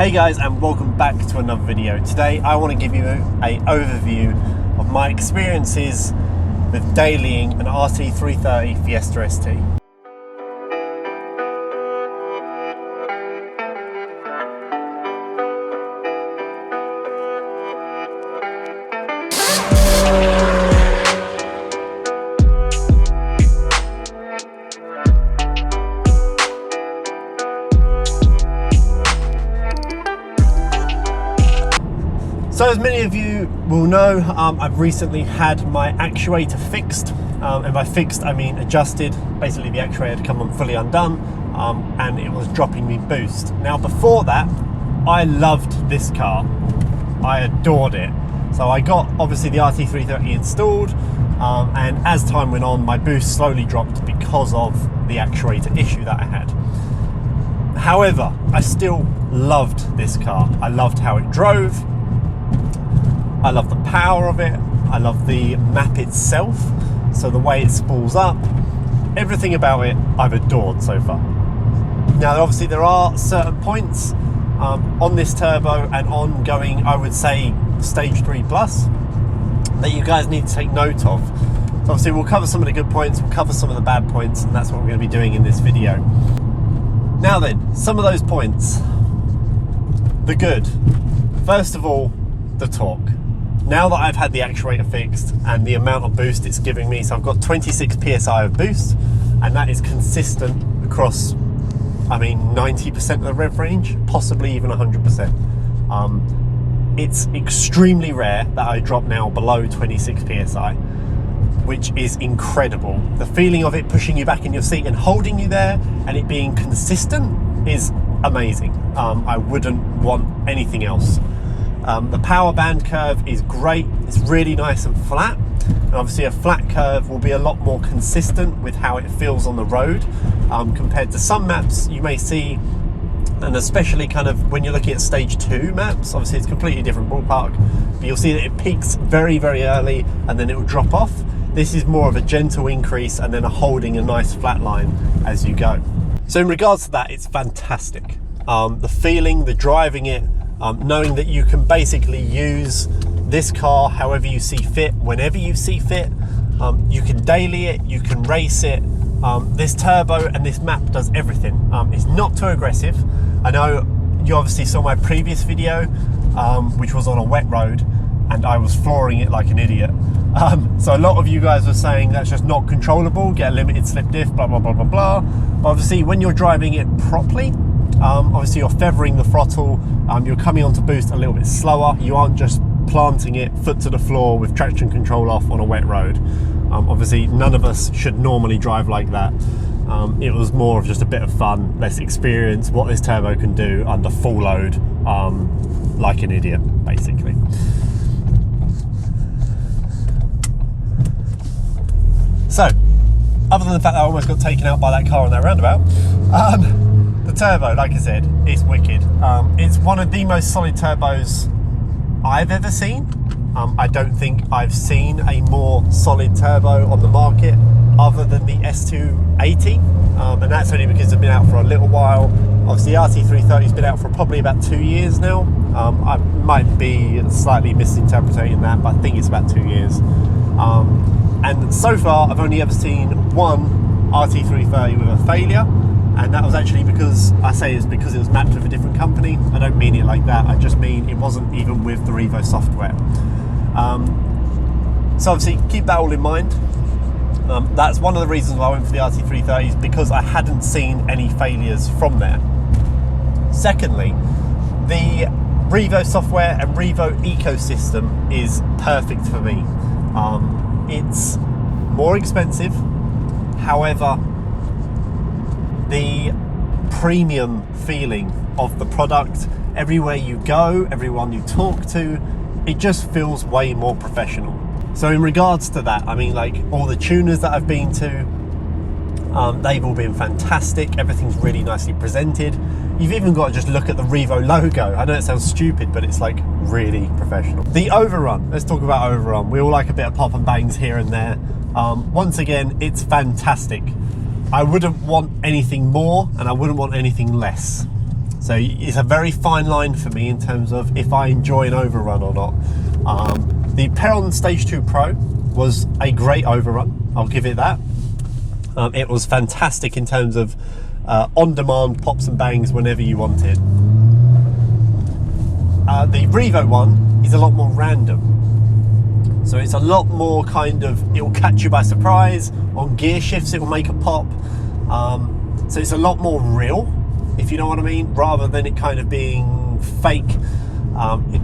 Hey guys, and welcome back to another video. Today I want to give you an overview of my experiences with dailying an RT330 Fiesta ST. So as many of you will know, I've recently had my actuator fixed, and by fixed I mean adjusted. Basically the actuator had come on fully undone, and it was dropping me boost. Now before that, I loved this car. I adored it. So I got obviously the RT330 installed, and as time went on my boost slowly dropped because of the actuator issue that I had. However, I still loved this car. I loved how it drove. I love the power of it. I love the map itself. So the way it spools up, everything about it I've adored so far. Now obviously there are certain points on this turbo and ongoing, I would say stage 3 plus, that you guys need to take note of. So obviously we'll cover some of the good points, we'll cover some of the bad points, and that's what we're going to be doing in this video. Now then, some of those points. The good. First of all, the torque. Now that I've had the actuator fixed and the amount of boost it's giving me, so I've got 26 psi of boost, and that is consistent across, I mean, 90% of the rev range, possibly even 100%. It's extremely rare that I drop now below 26 psi, which is incredible. The feeling of it pushing you back in your seat and holding you there, and it being consistent, is amazing. I wouldn't want anything else. The power band curve is great. It's really nice and flat. And obviously a flat curve will be a lot more consistent with how it feels on the road, compared to some maps you may see, and especially kind of when you're looking at stage 2 maps. Obviously it's completely different ballpark, but you'll see that it peaks very, very early and then it will drop off. This is more of a gentle increase and then holding a nice flat line as you go. So in regards to that, it's fantastic. The feeling, the driving it, knowing that you can basically use this car however you see fit, whenever you see fit. You can daily it, you can race it. This turbo and this map does everything. It's not too aggressive. I know you obviously saw my previous video, which was on a wet road, and I was flooring it like an idiot. So a lot of you guys were saying that's just not controllable, get a limited slip diff, blah, blah, blah, blah, blah. But obviously when you're driving it properly, obviously you're feathering the throttle, you're coming onto boost a little bit slower. You aren't just planting it foot to the floor with traction control off on a wet road. Obviously none of us should normally drive like that. It was more of just a bit of fun. Let's experience what this turbo can do under full load, like an idiot, basically. So, other than the fact that I almost got taken out by that car on that roundabout, the turbo, like I said, it's wicked. It's one of the most solid turbos I've ever seen. I don't think I've seen a more solid turbo on the market other than the S280, and that's only because it's been out for a little while. Obviously the RT330's been out for probably about 2 years now. I might be slightly misinterpreting that, but I think it's about 2 years. And so far I've only ever seen one RT330 with a failure, and that was actually because, I say it's because it was mapped with a different company. I don't mean it like that, I just mean it wasn't even with the Revo software. So obviously keep that all in mind. That's one of the reasons why I went for the RT330, because I hadn't seen any failures from there. Secondly, the Revo software and Revo ecosystem is perfect for me. It's more expensive, however, the premium feeling of the product, everywhere you go, everyone you talk to, it just feels way more professional. So in regards to that, I mean, like, all the tuners that I've been to, they've all been fantastic. Everything's really nicely presented. You've even got to just look at the Revo logo. I know it sounds stupid, but it's like really professional. The overrun, let's talk about overrun. We all like a bit of pop and bangs here and there. Once again, it's fantastic. I wouldn't want anything more and I wouldn't want anything less. So it's a very fine line for me in terms of if I enjoy an overrun or not. The Perron Stage 2 Pro was a great overrun, I'll give it that. It was fantastic in terms of on-demand pops and bangs whenever you wanted. The Revo one is a lot more random. So it's a lot more kind of, it will catch you by surprise. On gear shifts, it will make a pop. So it's a lot more real, if you know what I mean, rather than it kind of being fake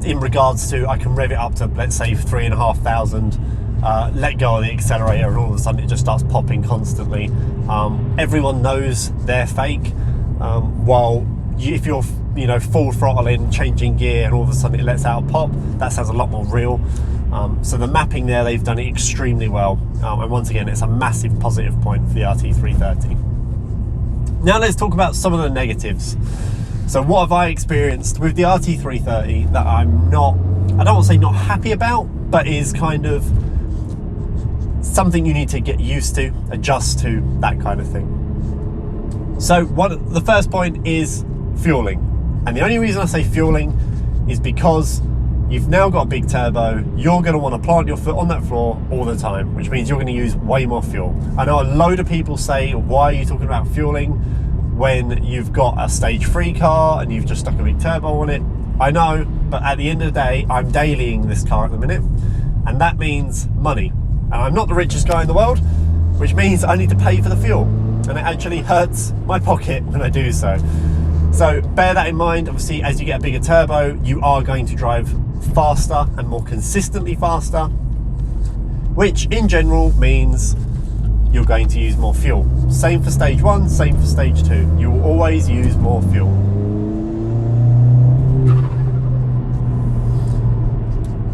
in regards to, I can rev it up to, let's say, 3,500, let go of the accelerator, and all of a sudden it just starts popping constantly. Everyone knows they're fake, while if you're full throttle in, changing gear, and all of a sudden it lets out a pop, that sounds a lot more real. So the mapping there, they've done it extremely well, and once again, it's a massive positive point for the RT330. Now let's talk about some of the negatives. So what have I experienced with the RT330 that I'm not, I don't want to say not happy about, but is kind of something you need to get used to, adjust to, that kind of thing. So the first point is fueling. And the only reason I say fueling is because you've now got a big turbo, you're going to want to plant your foot on that floor all the time, which means you're going to use way more fuel. I know a load of people say, why are you talking about fueling when you've got a stage 3 car and you've just stuck a big turbo on it? I know, but at the end of the day, I'm dailying this car at the minute, and that means money. And I'm not the richest guy in the world, which means I need to pay for the fuel, and it actually hurts my pocket when I do so. So bear that in mind. Obviously, as you get a bigger turbo, you are going to drive faster and more consistently faster, which in general means you're going to use more fuel. Same for stage 1, same for stage 2. You will always use more fuel.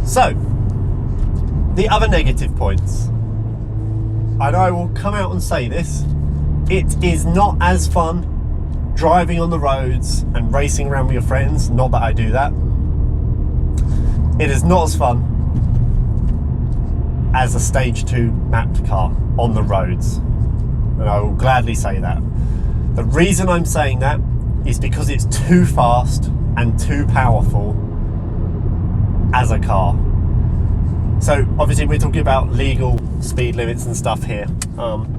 So, the other negative points, and I will come out and say this, it is not as fun driving on the roads and racing around with your friends. Not that I do that. It is not as fun as a stage 2 mapped car on the roads, and I will gladly say that. The reason I'm saying that is because it's too fast and too powerful as a car. So obviously we're talking about legal speed limits and stuff here.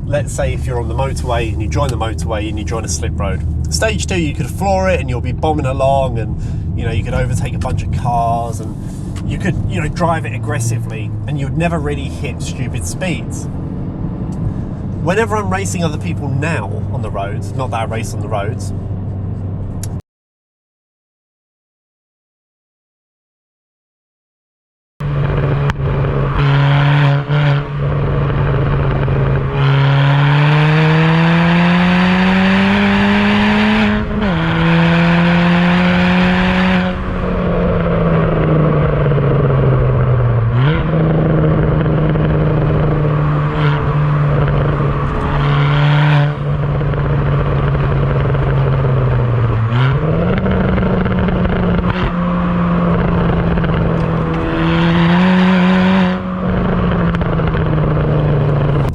Let's say if you're on the motorway and you join the motorway and you join a slip road. Stage 2, you could floor it and you'll be bombing along, and you could overtake a bunch of cars, and you could drive it aggressively, and you'd never really hit stupid speeds. Whenever I'm racing other people now on the roads, not that I race on the roads,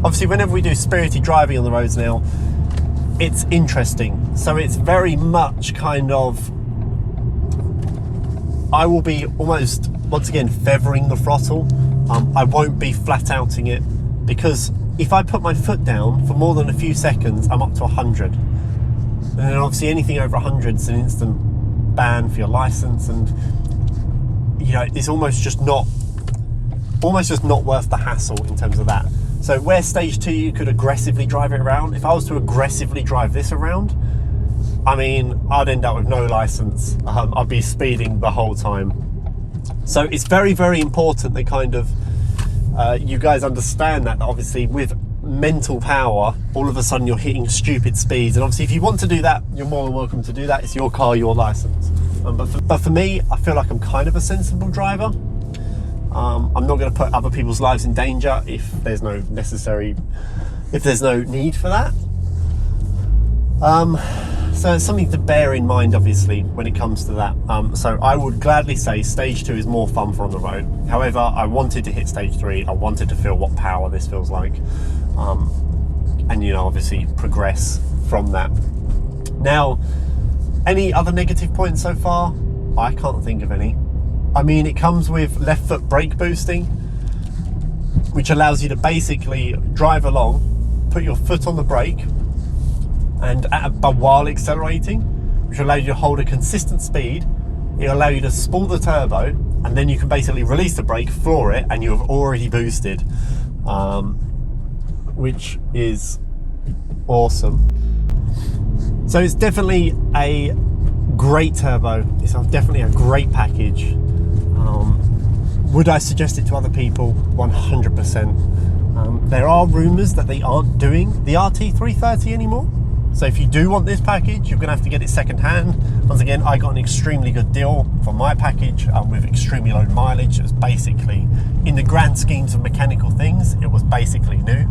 obviously whenever we do spirited driving on the roads now, it's interesting. So it's very much kind of, I will be almost, once again, feathering the throttle. I won't be flat outing it, because if I put my foot down for more than a few seconds, I'm up to 100. And then obviously anything over 100 is an instant ban for your license, and it's almost just not worth the hassle in terms of that. So where stage 2 you could aggressively drive it around, if I was to aggressively drive this around, I mean, I'd end up with no license. I'd be speeding the whole time. So it's very, very important that kind of you guys understand that obviously with mental power, all of a sudden you're hitting stupid speeds, and obviously if you want to do that, you're more than welcome to do that. It's your car, your license. But for me, I feel like I'm kind of a sensible driver. I'm not going to put other people's lives in danger if there's no need for that. So it's something to bear in mind, obviously, when it comes to that. So I would gladly say stage 2 is more fun for on the road. However, I wanted to hit stage 3. I wanted to feel what power this feels like, and obviously progress from that. Now, Any other negative points so far? I can't think of any. I mean, it comes with left foot brake boosting, which allows you to basically drive along, put your foot on the brake, and while accelerating, which will allow you to hold a consistent speed. It'll allow you to spool the turbo, and then you can basically release the brake, floor it, and you have already boosted, which is awesome. So it's definitely a great turbo. It's definitely a great package. Would I suggest it to other people? 100%. There are rumours that they aren't doing the RT330 anymore. So if you do want this package, you're going to have to get it second hand. Once again, I got an extremely good deal for my package with extremely low mileage. It was basically, in the grand schemes of mechanical things, it was basically new.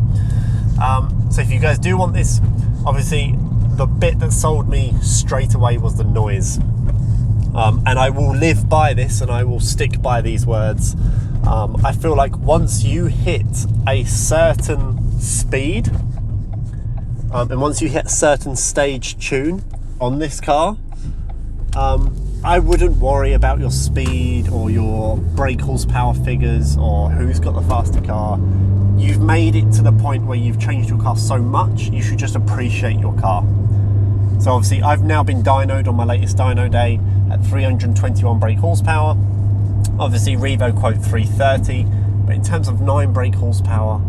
So if you guys do want this, obviously the bit that sold me straight away was the noise. And I will live by this, and I will stick by these words. I feel like once you hit a certain speed, and once you hit a certain stage tune on this car, I wouldn't worry about your speed or your brake horsepower figures or who's got the faster car. You've made it to the point where you've changed your car so much, you should just appreciate your car. So obviously I've now been dynoed on my latest dyno day at 321 brake horsepower. Obviously Revo quote 330, but in terms of 9 brake horsepower,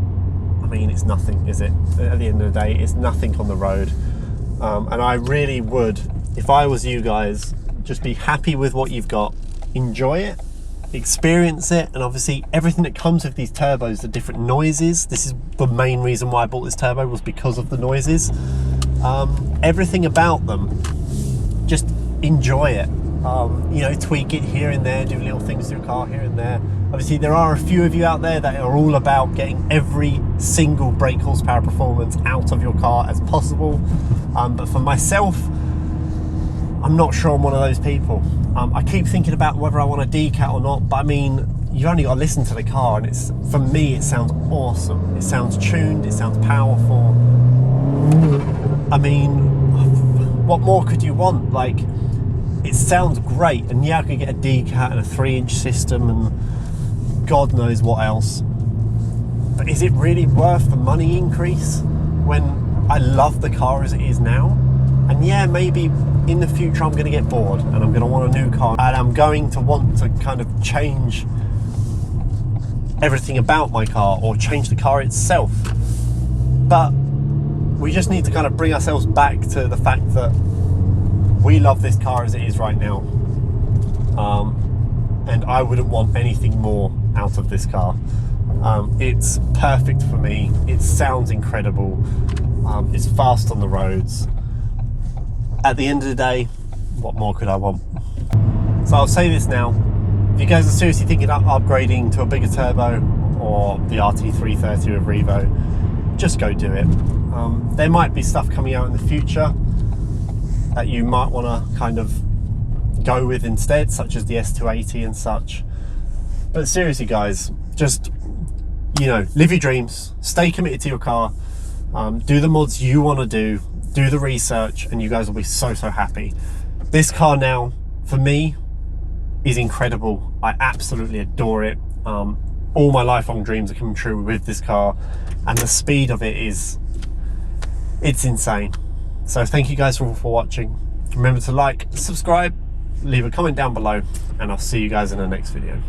I mean, it's nothing, is it? At the end of the day, it's nothing on the road. And I really would, if I was you guys, just be happy with what you've got, enjoy it, experience it, and obviously everything that comes with these turbos, the different noises. This is the main reason why I bought this turbo, was because of the noises. Everything about them, just enjoy it. You know, tweak it here and there, do little things to your car here and there. Obviously there are a few of you out there that are all about getting every single brake horsepower performance out of your car as possible, but for myself, I'm not sure I'm one of those people. I keep thinking about whether I want a decal or not, but I mean, you only got to listen to the car, and it's, for me, it sounds awesome. It sounds tuned, it sounds powerful. I mean, what more could you want? Like, it sounds great, and yeah, I could get a decal and a 3-inch system and God knows what else. But is it really worth the money increase when I love the car as it is now? And yeah, maybe in the future I'm going to get bored and I'm going to want a new car, and I'm going to want to kind of change everything about my car or change the car itself. But we just need to kind of bring ourselves back to the fact that we love this car as it is right now. And I wouldn't want anything more out of this car. It's perfect for me. It sounds incredible. It's fast on the roads. At the end of the day, what more could I want? So I'll say this now. If you guys are seriously thinking of upgrading to a bigger turbo or the RT330 with Revo, just go do it. There might be stuff coming out in the future that you might want to kind of go with instead, such as the S280 and such. But seriously guys, just, you know, live your dreams, stay committed to your car, do the mods you want to do the research, and you guys will be so happy. This car now, for me, is incredible. I absolutely adore it. All my lifelong dreams are coming true with this car, and the speed of it is, it's insane. So thank you guys for watching. Remember to like, subscribe, leave a comment down below, and I'll see you guys in the next video.